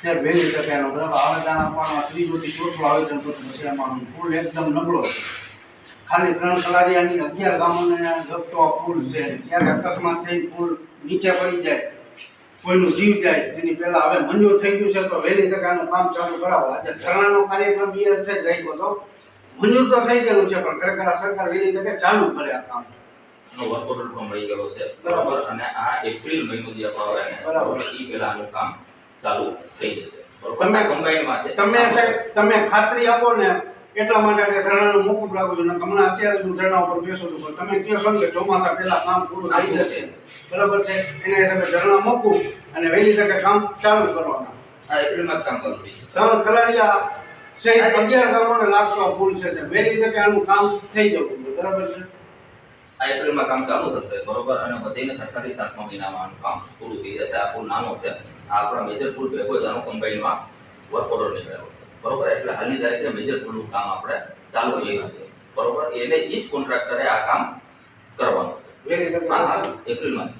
ત્યારે વહેલી તકે એનો બરાબર આવેદન આપવાનું ત્રીજોથી ચોથું આવેદન પત્ર છે એમાં પુલ એકદમ નબળો છે. ખાલી 3 કલારિયાની 11 ગામોને લગતો આ પુલ છે. ત્યારે અકસ્માત થઈ પુલ નીચે પડી જાય, કોઈનું જીવ જાય એની પહેલા હવે મંજૂર થઈ ગયું છે તો વહેલી તકે આનું કામ ચાલુ કરાવો. આજે ધરણાનો કાર્યક્રમ બીએલ છે જ રાખ્યો હતો, મંજૂર તો થઈ ગયેલું છે પણ ખરેખર આ સરકાર વહેલી તકે ચાલુ કરે આ કામ. વર્ક ઓર્ડર પણ મળી ગયો છે બરાબર, અને આ એપ્રિલ મહિનો જે આપણે આવે ને બરાબર એ પહેલા આનું કામ ચાલુ થઈ જશે. તમે કમ્બાઈનમાં છે, તમે સાહેબ તમે ખાતરી આપો ને એટલા માટે આ ધરણાનું મોકૂફ રાખું છું. હમણાં અત્યારે હું ધરણા ઉપર બેસું છું પણ તમે કહો છો ને કે ચોમાસા પહેલા કામ પૂરું થઈ જશે બરાબર છે, એના હિસાબે ધરણા મોકૂફ અને વહેલી તકે કામ ચાલુ કરવાના. આ એપ્રિલમાં જ કામ ચાલુ થઈ જશે. 3 ખલાડિયા સહિત 11 ગામોને લાગતો પુલ છે. વહેલી તકે આનું કામ થઈ જવું જોઈએ બરાબર છે. આ એપ્રિલમાં કામ ચાલુ થશે બરોબર, અને વધીને 6 થી 7મા મહિનામાં આનું કામ પૂરું થઈ જશે. આ પુલ નાનો છે, આ આપણા મેજર પુલ ભેગો જ આનો કમ્બાઈનમાં વર્ક ઓર્ડર નીકળ્યો છે બરોબર. એટલે હાલની તારીખે મેજર પુલનું કામ આપણે ચાલુ કર્યું છે બરોબર. એને એ જ કોન્ટ્રાક્ટરે આ કામ કરવાનું છે. વહેલી તકે એપ્રિલમાં જ.